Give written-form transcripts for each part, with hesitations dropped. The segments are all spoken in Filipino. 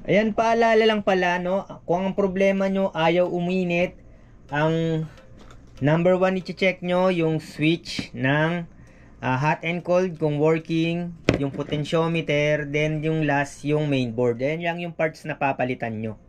Ayan, paalala lang pala, no? Kung ang problema nyo ayaw uminit, ang number 1 i-check nyo yung switch ng hot and cold kung working, yung potentiometer, then yung last yung mainboard. Ayan lang yung parts na papalitan nyo.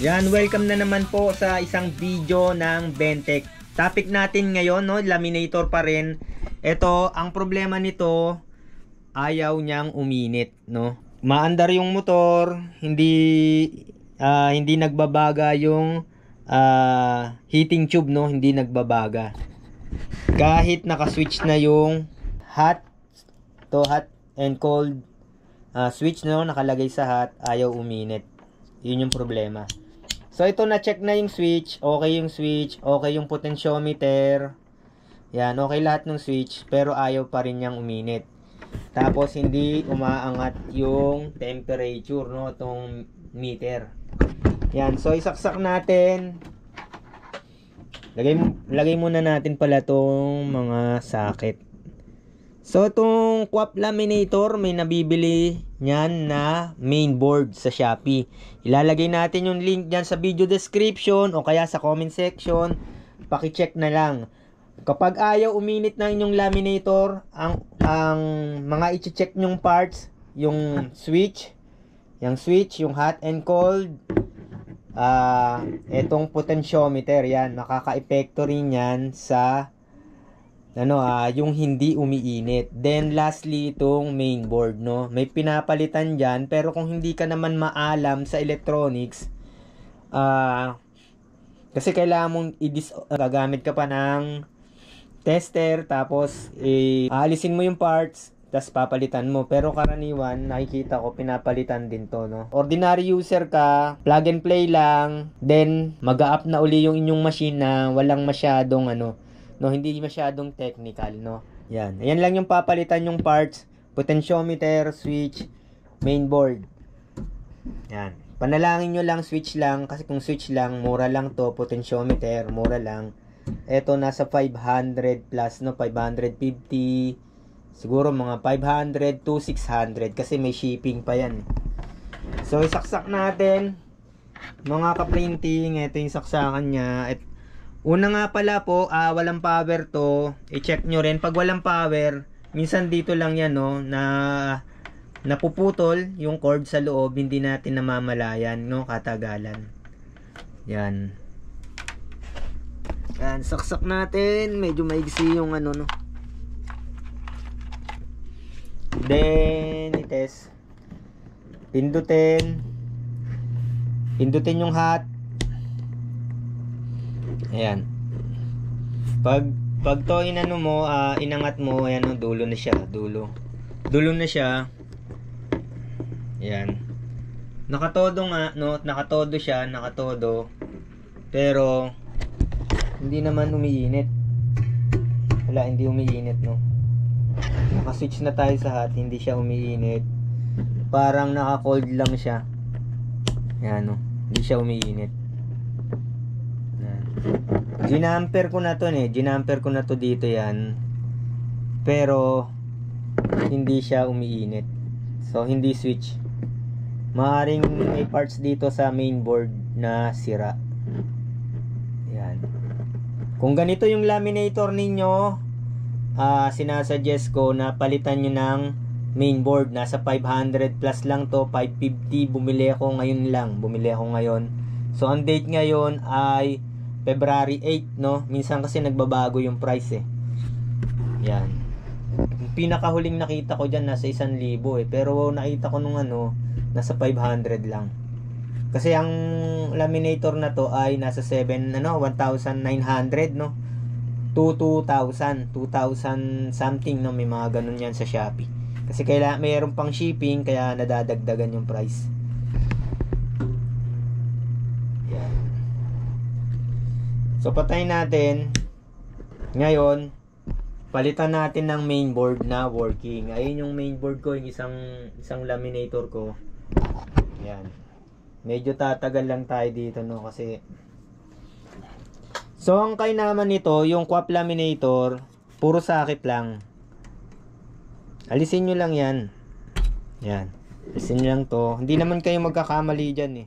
Yan, welcome na naman po sa isang video ng Bentech. Topic natin ngayon, no, laminator pa rin. Ito, ang problema nito, ayaw niyang uminit, no. Maandar yung motor, hindi nagbabaga yung heating tube, no, hindi nagbabaga. Kahit naka-switch na yung hot and cold switch, no, nakalagay sa hot, ayaw uminit. Yun yung problema. So ito, na-check na yung switch, okay yung switch, okay yung potentiometer. Yan, okay lahat ng switch, pero ayaw pa rin niyang uminit. Tapos hindi umaangat yung temperature, no, itong meter. Yan, so isaksak natin. Lagay muna natin pala tong mga socket. So itong QAP laminator, may nabibili niyan na mainboard sa Shopee. Ilalagay natin yung link diyan sa video description o kaya sa comment section. Paki-check na lang. Kapag ayaw uminit na inyong laminator, ang mga i-check nyong parts, yung switch, yung hot and cold, etong potentiometer, yan, makaka-epekto rin yan sa yung hindi umiinit. Then lastly, itong mainboard, no. May pinapalitan diyan, pero kung hindi ka naman maalam sa electronics, kasi kailangan mong gagamit ka pa ng tester, tapos aalisin mo yung parts, tapos papalitan mo. Pero karaniwan, nakikita ko pinapalitan din to, no. Ordinary user ka, plug and play lang, then mag-a-up na uli yung inyong machine na walang masyadong no, hindi masyadong technical, no. Yan. Ayan lang yung papalitan yung parts, potentiometer, switch, mainboard. Yan. Panalangin nyo lang switch lang, kasi kung switch lang, mura lang to, potentiometer, mura lang. Ito nasa 500 plus, no, 550, siguro mga 500 to 600 kasi may shipping pa yan. So isaksak natin mga ka-printing. Ito yung saksakan niya. Una nga pala po, walang power to. I-check nyo rin. Pag walang power, minsan dito lang yan, no, na napuputol yung cord sa loob. Hindi natin namamalayan, no, katagalan. Yan. Yan, saksak natin. Medyo maigsi yung no. Then, itest. Pindutin yung hot. Ayan. Pag to inangat mo, ayan, no, dulo na siya, dulo na siya. Ayan. Nakatodo nga, no, nakatodo siya, pero hindi naman umiinit. Wala, hindi umiinit, no. Naka-switch na tayo sa hot, hindi siya umiinit. Parang naka-cold lang siya. Ayan, no, hindi siya umiinit. Ginamper ko na to dito, yan. Pero hindi siya umiinit. So hindi switch. Maaring may parts dito sa mainboard na sira. Yan. Kung ganito yung laminator ninyo, sinasuggest ko na palitan nyo ng mainboard. Nasa 500 plus lang to, 550. Bumili ako ngayon. So ang date ngayon ay February 8, no? Minsan kasi nagbabago yung price, Yan. Yung pinakahuling nakita ko dyan nasa 1,000, pero nakita ko nung nasa 500 lang. Kasi ang laminator na to ay nasa 1,900, no? 2,000 something, no? May mga ganun yan sa Shopee. Kasi mayroon pang shipping, kaya nadadagdagan yung price. So patayin natin. Ngayon, palitan natin ng mainboard na working. Ayun yung mainboard ko, yung isang laminator ko. Yan. Medyo tatagal lang tayo dito, no, kasi so ang kainaman nito, yung QAP laminator, puro sakit lang. Alisin nyo lang yan. Yan. Alisin nyo lang to. Hindi naman kayo magkakamali dyan eh.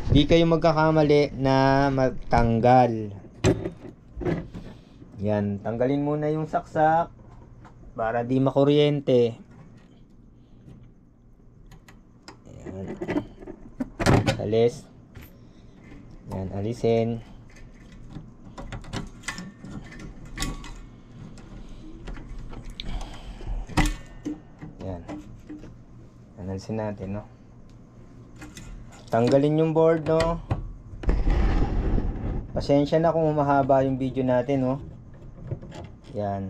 Hindi kayo magkakamali na magtanggal. Yan. Tanggalin muna yung saksak para di makuryente. Yan. Alis. Yan. Alisin. Yan. Alisin natin, no? Tanggalin yung board, no? Pasensya na kung mahaba yung video natin, no? Yan.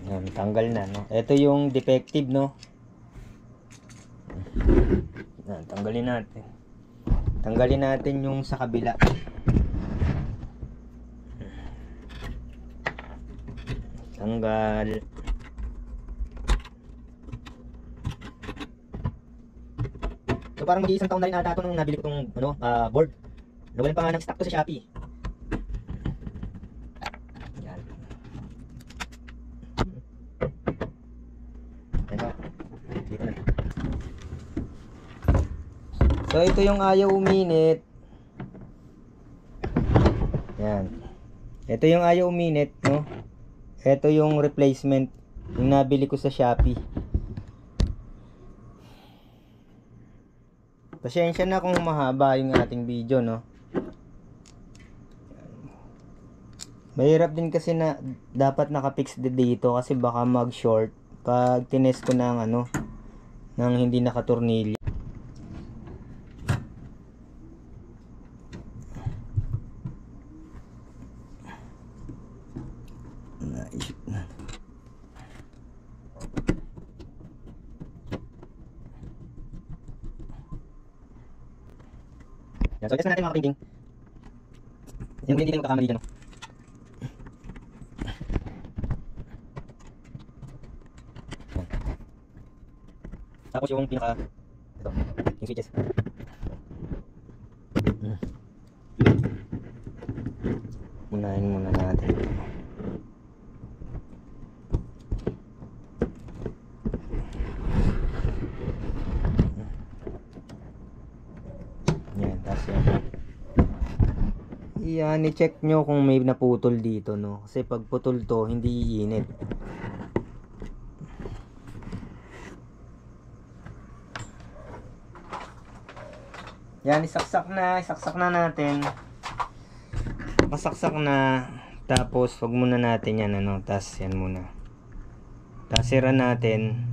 Yan, tanggal na, no? Ito yung defective, no? Yan, tanggalin natin. Tanggalin natin yung sa kabila. Tanggal. So parang mag-iisang taon na rin ata ito nung nabili ko itong board. Nawalan pa nga ng stock to sa Shopee. Yan. Dito na. So ito yung ayaw uminit. Yan. Ito yung ayaw uminit, no? Ito yung replacement yung nabili ko sa Shopee. Pasensya na kung mahaba yung ating video, no? Mahirap din kasi na dapat naka-fix dito kasi baka mag-short pag tinest ko ng ng hindi nakatornilyo. Naisip na. Yan, so test na natin mga kaprinting. Yung hindi tayo makakamali dyan, no? Yan. Tapos yung pinaka ito, yung switches. Unahin muna natin ito. Yan, i-check nyo kung may naputol dito, no? Kasi pag putol to, hindi iinit. Yan, isaksak na natin. Masaksak na. Tapos, wag muna natin yan, tas yan muna. Tapos, sira natin.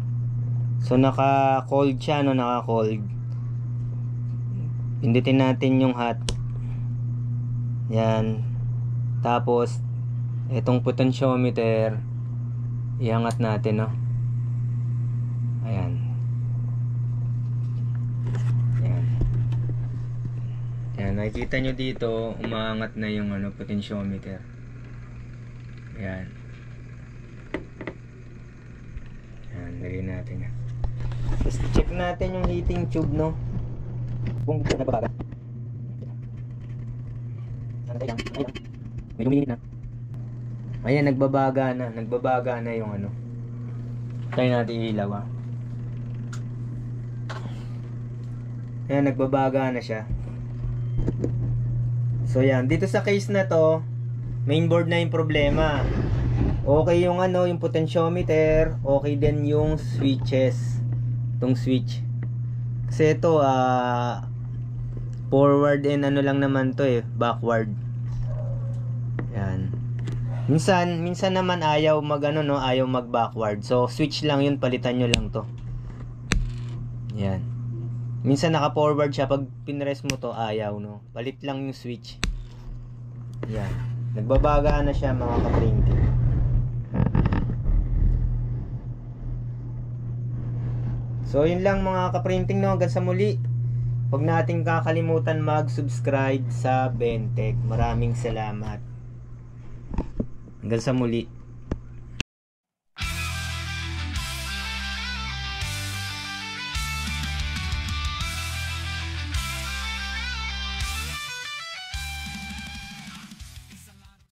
So, naka-cold siya, naka-cold. Pindutin natin yung hot. Yan. Tapos itong potentiometer iangat natin, no? Ayan. Yan. Yan, nakikita nyo dito umaangat na yung potentiometer. Ayan. Ayan, lagay natin yan. Tapos check natin yung heating tube, no? Kung nagbabaga. May luminit na. Ayan, nagbabaga na yung Try natin ilaw, Ayan, nagbabaga na siya. So yan, dito sa case na to, mainboard na yung problema. Okay yung yung potentiometer, okay din yung switches. Itong switch. Kasi ito forward and lang naman to backward. Yan. Minsan naman ayaw ayaw mag backward. So switch lang yun, palitan nyo lang to. Yan. Minsan naka forward siya, pag pinress mo to ayaw, no. Palit lang yung switch. Yan. Nagbabaga na siya, mga kaprinting. So yun lang, mga kaprinting, no. Hanggang sa muli. Huwag nating kakalimutan mag-subscribe sa Bentech. Maraming salamat. Hanggang sa muli.